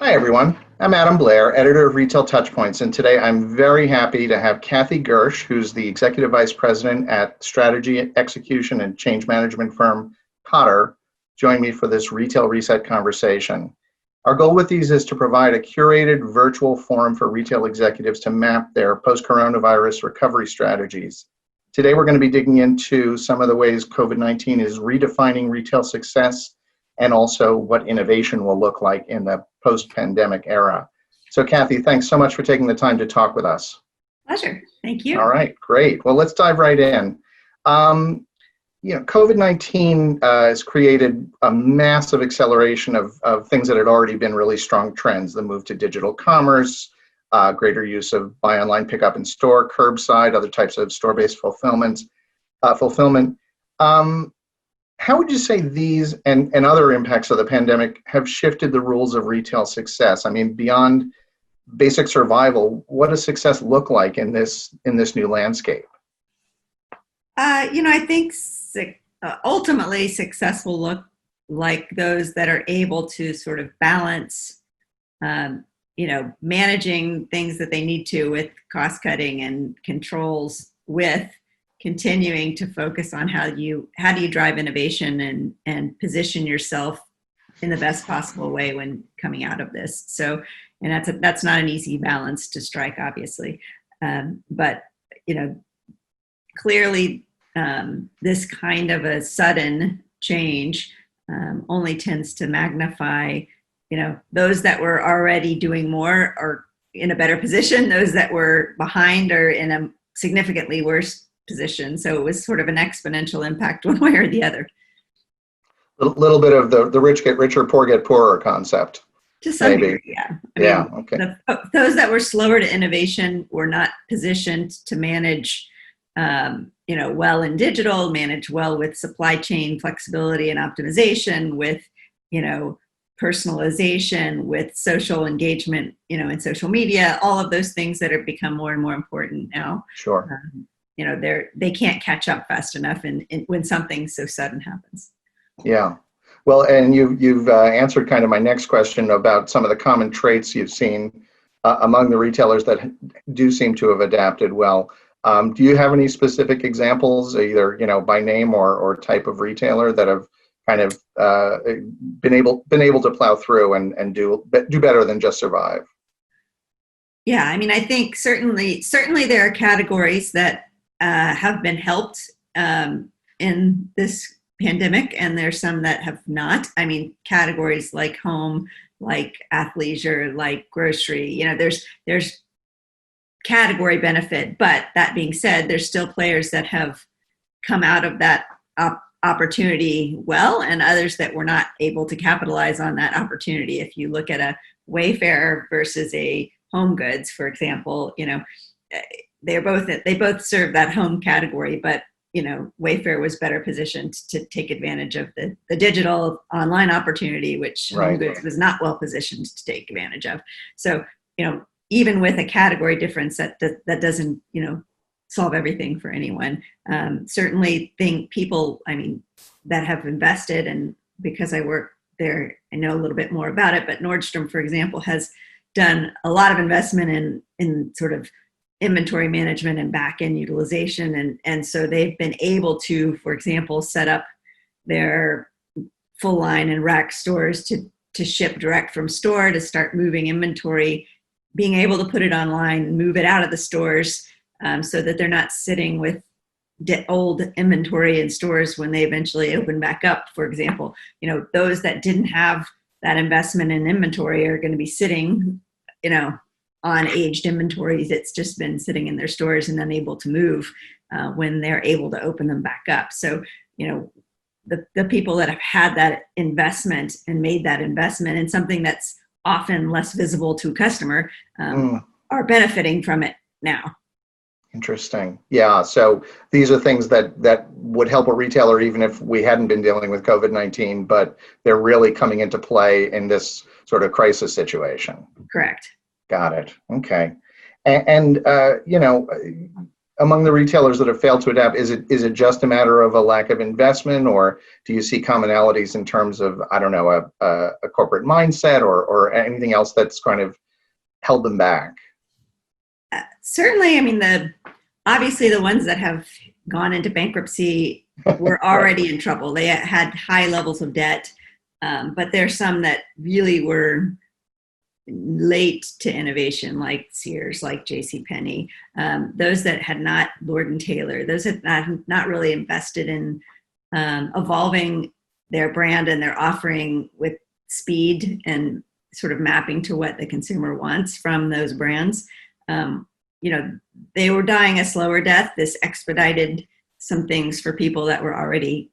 Hi, everyone. I'm Adam Blair, editor of Retail Touchpoints, and today I'm very happy to have Kathy Gersch, who's the Executive Vice President at Strategy, Execution, and Change Management firm Kotter, join me for this Retail Reset conversation. Our goal with these is to provide a curated virtual forum for retail executives to map their post-coronavirus recovery strategies. Today, we're going to be digging into some of the ways COVID-19 is redefining retail success and also what innovation will look like in the post-pandemic era. So Kathy, thanks so much for taking the time to talk with us. Pleasure. Thank you. All right, great. Well, let's dive right in. COVID-19 has created a massive acceleration of things that had already been really strong trends: the move to digital commerce, greater use of buy online, pick up in store, curbside, other types of store-based fulfillment. How would you say these and other impacts of the pandemic have shifted the rules of retail success? I mean, beyond basic survival, what does success look like in this new landscape? I think ultimately success will look like those that are able to sort of balance, managing things that they need to with cost cutting and controls with continuing to focus on how do you drive innovation and position yourself in the best possible way when coming out of this. So, and that's not an easy balance to strike, obviously, but clearly this kind of a sudden change only tends to magnify, those that were already doing more are in a better position. Those that were behind are in a significantly worse position. So it was sort of an exponential impact one way or the other. A little bit of the rich get richer, poor get poorer concept. To some degree, yeah. I mean, okay. Those that were slower to innovation were not positioned to manage, well in digital, manage well with supply chain flexibility and optimization, with, personalization, with social engagement, in social media, all of those things that have become more and more important now. Sure. They can't catch up fast enough when something so sudden happens. Yeah. Well, and you've answered kind of my next question about some of the common traits you've seen among the retailers that do seem to have adapted well. Do you have any specific examples, either by name or type of retailer, that have kind of been able to plow through and do better than just survive? Yeah, I mean, I think certainly there are categories that have been helped in this pandemic, and there's some that have not. I mean, categories like home, like athleisure, like grocery, there's category benefit. But that being said, there's still players that have come out of that opportunity well, and others that were not able to capitalize on that opportunity. If you look at a Wayfair versus a Home Goods, for example, they both serve that home category, but Wayfair was better positioned to take advantage of the digital online opportunity, which Right. Home Goods was not well positioned to take advantage of. So even with a category difference, that doesn't solve everything for anyone. Certainly, think people, that have invested, and because I work there, I know a little bit more about it. But Nordstrom, for example, has done a lot of investment in sort of inventory management and back-end utilization. And so they've been able to, for example, set up their full line and rack stores to ship direct from store, to start moving inventory, being able to put it online, move it out of the stores, so that they're not sitting with old inventory in stores when they eventually open back up. For example, those that didn't have that investment in inventory are going to be sitting, on aged inventories that's just been sitting in their stores and unable to move when they're able to open them back up. So, the people that have had that investment and made that investment in something that's often less visible to a customer are benefiting from it now. Interesting. Yeah. So these are things that would help a retailer even if we hadn't been dealing with COVID-19, but they're really coming into play in this sort of crisis situation. Correct. Got it. Okay. And among the retailers that have failed to adapt, is it just a matter of a lack of investment, or do you see commonalities in terms of, I don't know, a corporate mindset or anything else that's kind of held them back? Certainly, I mean, obviously the ones that have gone into bankruptcy were already in trouble. They had high levels of debt, but there's some that really were late to innovation, like Sears, like JCPenney, those that had not, Lord & Taylor, those that had not really invested in evolving their brand and their offering with speed and sort of mapping to what the consumer wants from those brands. They were dying a slower death. This expedited some things for people that were already,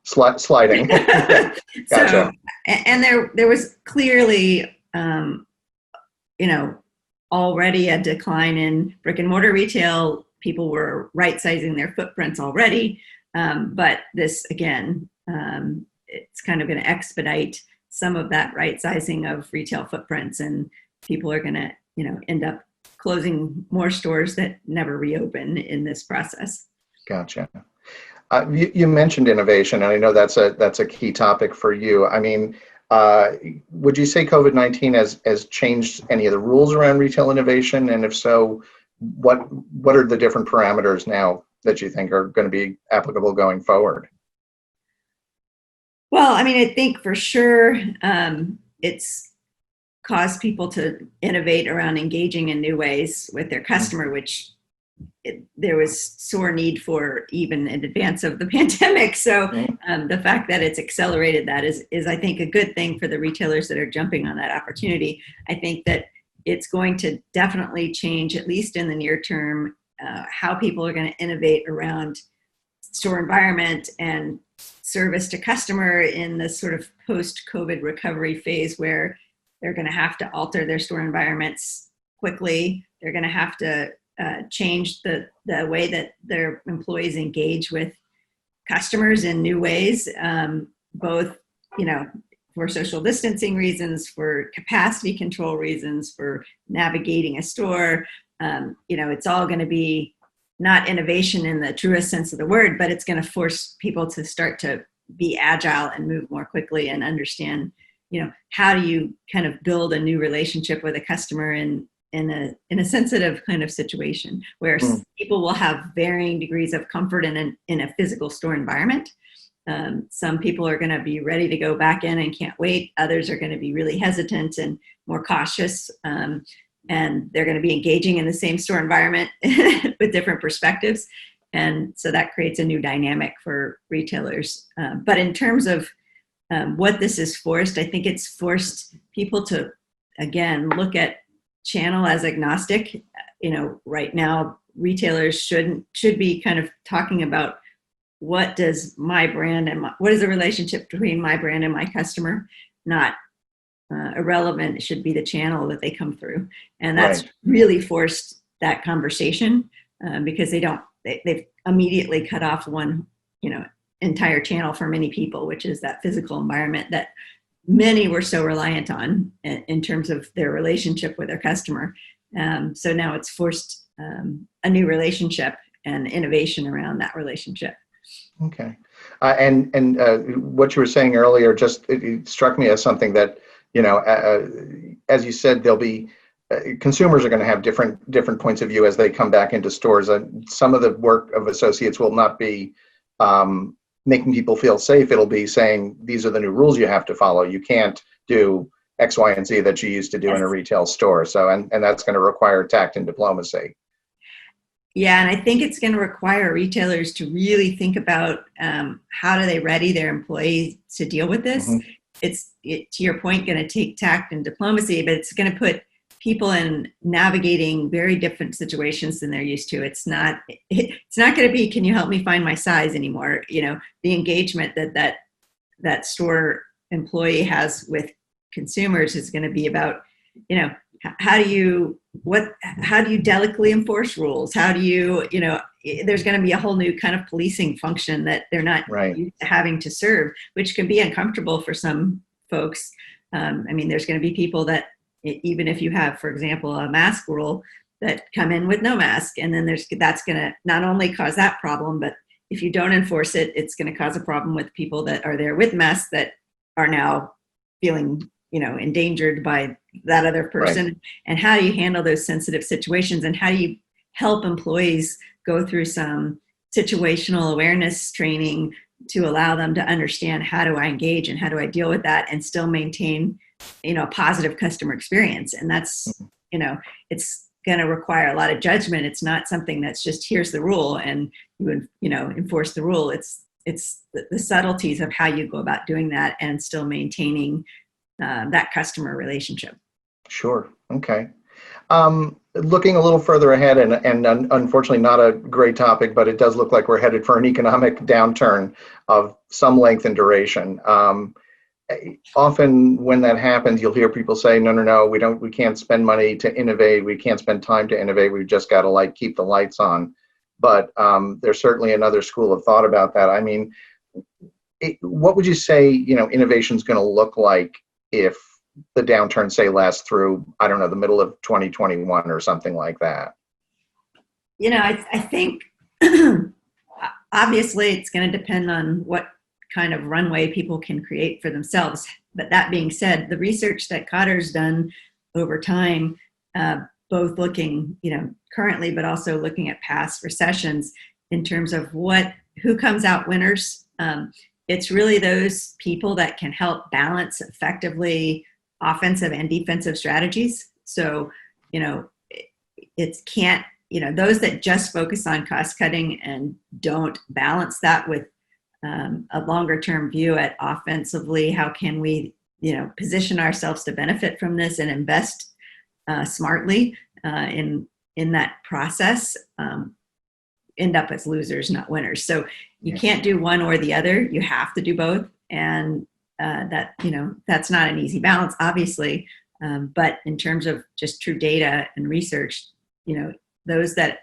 Sliding. Gotcha. So, and there was clearly, already a decline in brick and mortar retail. People were right-sizing their footprints already. But this, again, it's kind of going to expedite some of that right-sizing of retail footprints, and people are going to, end up closing more stores that never reopen in this process. Gotcha. You mentioned innovation, and I know that's a key topic for you. I mean, would you say COVID-19 has changed any of the rules around retail innovation? And if so, what are the different parameters now that you think are going to be applicable going forward? Well, I mean, I think for sure it's caused people to innovate around engaging in new ways with their customer, which there was sore need for even in advance of the pandemic. So the fact that it's accelerated that is I think a good thing for the retailers that are jumping on that opportunity. I think that it's going to definitely change, at least in the near term, how people are going to innovate around store environment and service to customer in this sort of post-COVID recovery phase, where they're going to have to alter their store environments quickly. They're going to have to change the way that their employees engage with customers in new ways, both, for social distancing reasons, for capacity control reasons, for navigating a store. It's all going to be not innovation in the truest sense of the word, but it's going to force people to start to be agile and move more quickly and understand, how do you kind of build a new relationship with a customer in a sensitive kind of situation where people will have varying degrees of comfort in a physical store environment. Some people are going to be ready to go back in and can't wait. Others are going to be really hesitant and more cautious. And they're going to be engaging in the same store environment with different perspectives. And so that creates a new dynamic for retailers. But in terms of what this has forced, I think it's forced people to, again, look at channel as agnostic. Right now, retailers should be kind of talking about what does my brand and what is the relationship between my brand and my customer, not irrelevant. It should be the channel that they come through. And that's really forced that conversation because they've immediately cut off one, entire channel for many people, which is that physical environment that many were so reliant on in terms of their relationship with their customer. So now it's forced a new relationship and innovation around that relationship. Okay. And what you were saying earlier, it struck me as something that, as you said, there'll be consumers are going to have different points of view as they come back into stores. Some of the work of associates will not be making people feel safe. It'll be saying, these are the new rules you have to follow. You can't do X, Y, and Z that you used to do in a retail store. So, and that's going to require tact and diplomacy. Yeah, and I think it's going to require retailers to really think about how do they ready their employees to deal with this. It's to your point, going to take tact and diplomacy, but it's going to put people in navigating very different situations than they're used to. It's not going to be, can you help me find my size anymore? The engagement that store employee has with consumers is going to be about, how do you delicately enforce rules? How do you, there's going to be a whole new kind of policing function that they're not used to having to serve, which can be uncomfortable for some folks. There's going to be people that, even if you have, for example, a mask rule, that come in with no mask. And then that's going to not only cause that problem, but if you don't enforce it, it's going to cause a problem with people that are there with masks that are now feeling, endangered by that other person. Right. And how do you handle those sensitive situations? And how do you help employees go through some situational awareness training to allow them to understand, how do I engage and how do I deal with that and still maintain, a positive customer experience? And that's, it's going to require a lot of judgment. It's not something that's just, here's the rule and you would, enforce the rule. It's the subtleties of how you go about doing that and still maintaining that customer relationship. Sure. Okay. Looking a little further ahead, and unfortunately not a great topic, but it does look like we're headed for an economic downturn of some length and duration. Often when that happens, you'll hear people say, no, we can't spend money to innovate. We can't spend time to innovate. We've just got to keep the lights on. But there's certainly another school of thought about that. I mean, what would you say, innovation is going to look like if the downturn, say, lasts through, I don't know, the middle of 2021 or something like that? I think obviously it's going to depend on what kind of runway people can create for themselves. But that being said, the research that Kotter's done over time, both looking, currently, but also looking at past recessions in terms of who comes out winners. It's really those people that can help balance effectively offensive and defensive strategies. So, those that just focus on cost cutting and don't balance that with a longer term view at offensively, how can we, position ourselves to benefit from this and invest smartly in that process, end up as losers, not winners. So you can't do one or the other. You have to do both. And that's not an easy balance, obviously. But in terms of just true data and research, those that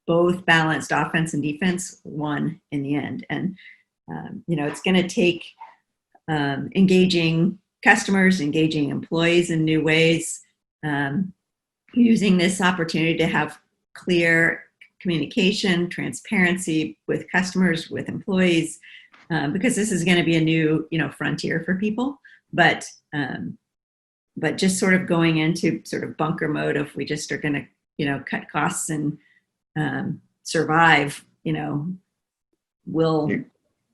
both balanced offense and defense won in the end. And, it's going to take engaging customers, engaging employees in new ways, using this opportunity to have clear communication, transparency with customers, with employees, because this is going to be a new, frontier for people. But just sort of going into sort of bunker mode of we just are going to, cut costs and survive, will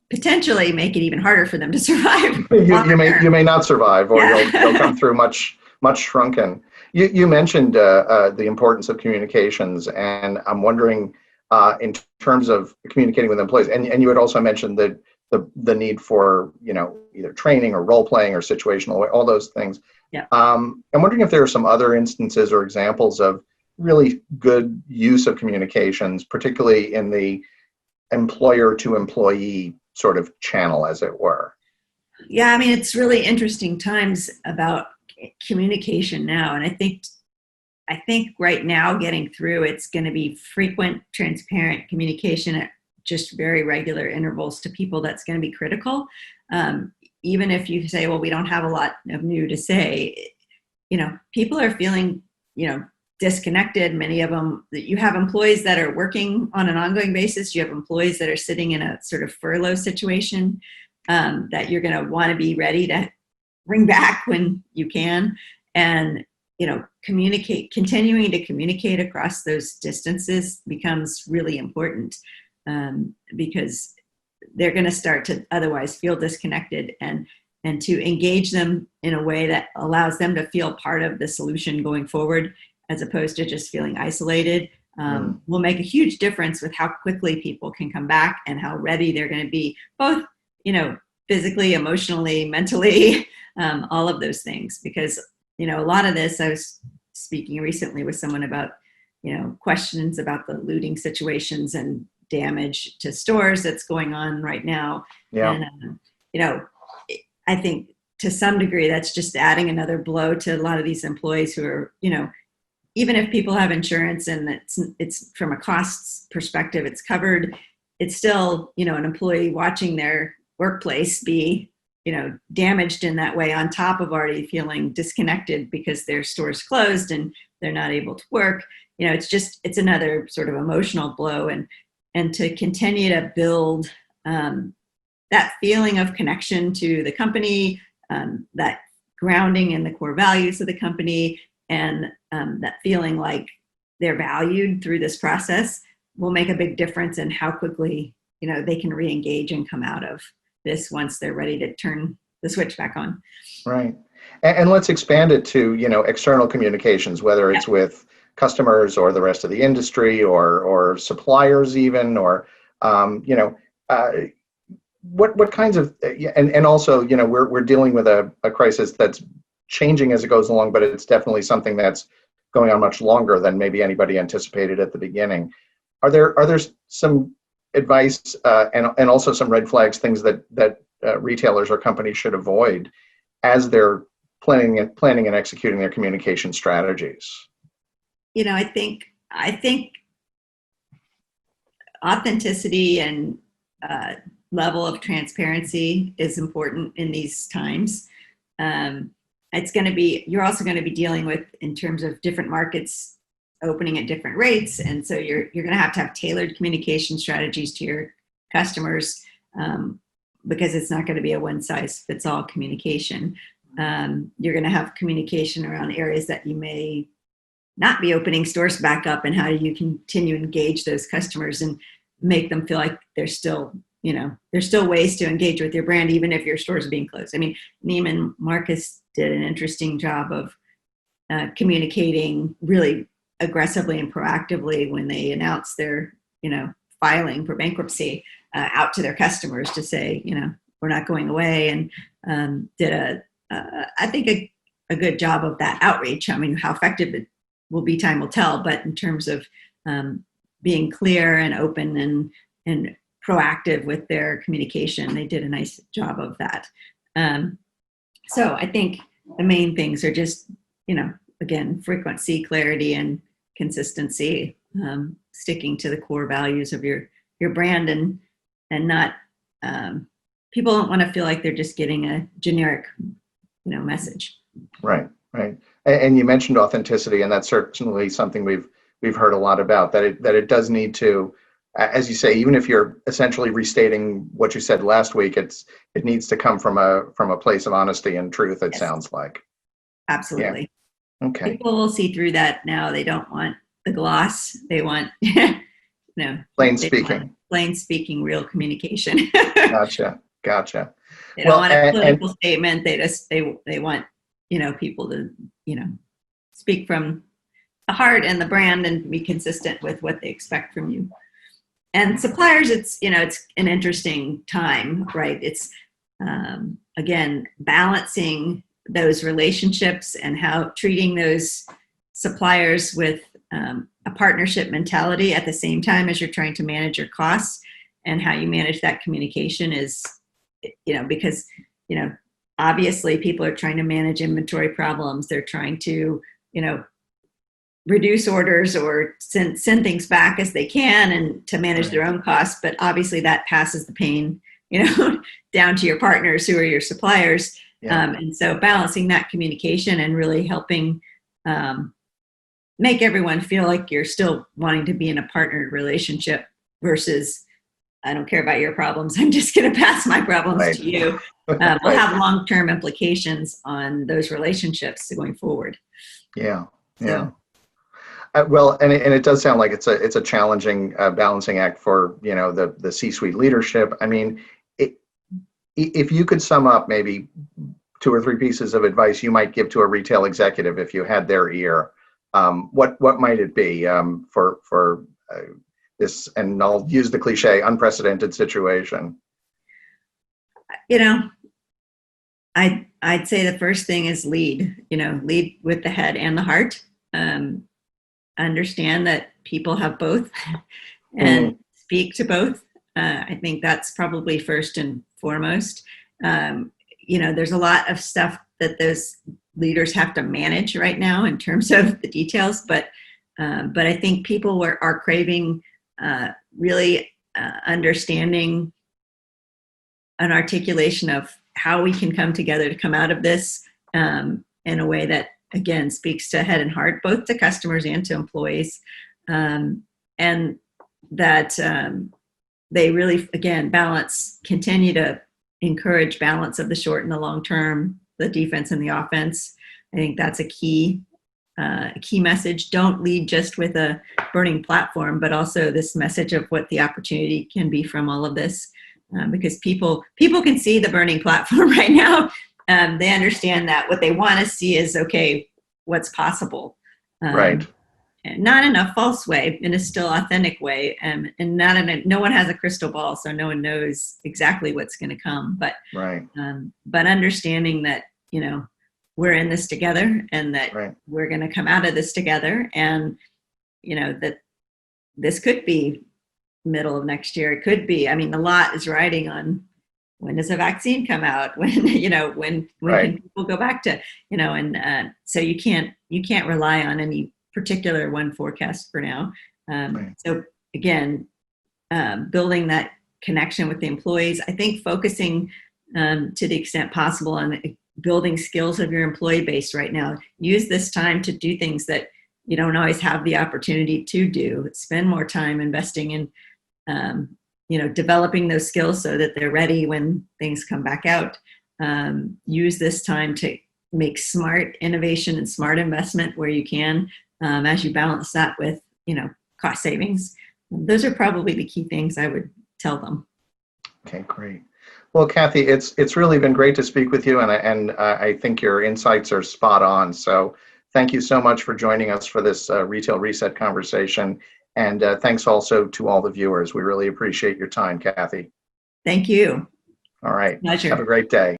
potentially make it even harder for them to survive. You may not survive, or you'll come through much shrunken. You mentioned the importance of communications, and I'm wondering in terms of communicating with employees, and you had also mentioned that the need for either training or role playing or situational, all those things. Yeah. I'm wondering if there are some other instances or examples of really good use of communications, particularly in the employer to employee sort of channel, as it were. Yeah, I mean, it's really interesting times about communication now, and I think right now getting through, it's going to be frequent, transparent communication at just very regular intervals to people. That's going to be critical. Even if you say, well, we don't have a lot of new to say, people are feeling, disconnected. Many of them, you have employees that are working on an ongoing basis. You have employees that are sitting in a sort of furlough situation that you're going to want to be ready to bring back when you can. And, continuing to communicate across those distances becomes really important because they're going to start to otherwise feel disconnected, and to engage them in a way that allows them to feel part of the solution going forward, as opposed to just feeling isolated, will make a huge difference with how quickly people can come back and how ready they're going to be, both, physically, emotionally, mentally, all of those things. Because, a lot of this, I was speaking recently with someone about, questions about the looting situations and damage to stores that's going on right now. Yeah. And, I think to some degree, that's just adding another blow to a lot of these employees who are, even if people have insurance and it's from a costs perspective, it's covered, it's still, an employee watching their workplace be, damaged in that way, on top of already feeling disconnected because their store's closed and they're not able to work. it's another sort of emotional blow, and to continue to build that feeling of connection to the company, that grounding in the core values of the company, and that feeling like they're valued through this process will make a big difference in how quickly, they can re-engage and come out of this once they're ready to turn the switch back on. Right. And let's expand it to, external communications, whether it's with customers or the rest of the industry or suppliers even, or, what kinds of, and also, we're dealing with a crisis that's changing as it goes along, but it's definitely something that's going on much longer than maybe anybody anticipated at the beginning. Are there some advice and also some red flags, things that retailers or companies should avoid as they're planning and executing their communication strategies? I think authenticity and level of transparency is important in these times. You're also going to be dealing with, in terms of different markets opening at different rates, and so you're going to have tailored communication strategies to your customers, because it's not going to be a one-size-fits-all communication. You're going to have communication around areas that you may not be opening stores back up, and how do you continue to engage those customers and make them feel like there's still ways to engage with your brand, even if your stores are being closed. I mean, Neiman Marcus did an interesting job of communicating really aggressively and proactively when they announced their, filing for bankruptcy, out to their customers to say, we're not going away, and did I think a good job of that outreach. I mean, how effective it will be, time will tell, but in terms of being clear and open and proactive with their communication, they did a nice job of that. So I think the main things are just, again, frequency, clarity, and consistency, sticking to the core values of your brand, and not, people don't want to feel like they're just getting a generic, message. Right. And you mentioned authenticity, and that's certainly something we've heard a lot about, that it does need to, as you say, even if you're essentially restating what you said last week, it needs to come from a place of honesty and truth, it sounds like. Absolutely. Yeah. Okay. People will see through that now. They don't want the gloss. They want, plain speaking, real communication. Gotcha. They don't want a political statement. They want, people to, speak from the heart and the brand and be consistent with what they expect from you. And suppliers, it's an interesting time, right? It's, again, balancing those relationships and how treating those suppliers with a partnership mentality at the same time as you're trying to manage your costs, and how you manage that communication is, because, obviously people are trying to manage inventory problems. They're trying to, reduce orders or send things back as they can, and to manage their own costs. But obviously that passes the pain, down to your partners who are your suppliers. Yeah. And so balancing that communication and really helping make everyone feel like you're still wanting to be in a partnered relationship versus, I don't care about your problems, I'm just going to pass my problems to you. Will have long-term implications on those relationships going forward. Yeah. So. Well, and it does sound like it's a challenging balancing act for the C-suite leadership. I mean, if you could sum up maybe 2 or 3 pieces of advice you might give to a retail executive if you had their ear, what might it be for this? And I'll use the cliche, unprecedented situation. I'd say the first thing is lead. Lead with the head and the heart. Understand that people have both, and speak to both. I think that's probably first and foremost. There's a lot of stuff that those leaders have to manage right now in terms of the details, but I think people are craving really understanding an articulation of how we can come together to come out of this in a way that again, speaks to head and heart, both to customers and to employees. And that they really, again, continue to encourage balance of the short and the long term, the defense and the offense. I think that's a key message. Don't lead just with a burning platform, but also this message of what the opportunity can be from all of this. Because people can see the burning platform right now. They understand that what they want to see is, okay, what's possible. Right. Not in a false way, in a still authentic way. And no one has a crystal ball, so no one knows exactly what's going to come. But right. But understanding that, we're in this together, and that we're going to come out of this together, and that this could be middle of next year. It could be. I mean, a lot is riding on when does a vaccine come out? When when can people go back to and so you can't rely on any particular one forecast for now. So again, building that connection with the employees. I think focusing to the extent possible on building skills of your employee base right now. Use this time to do things that you don't always have the opportunity to do. Spend more time investing in, developing those skills so that they're ready when things come back out. Use this time to make smart innovation and smart investment where you can, as you balance that with, cost savings. Those are probably the key things I would tell them. Okay, great. Well, Kathy, it's really been great to speak with you, and I think your insights are spot on. So thank you so much for joining us for this Retail Reset conversation, and thanks also to all the viewers. We really appreciate your time, Kathy. Thank you. All right. Pleasure. Have a great day.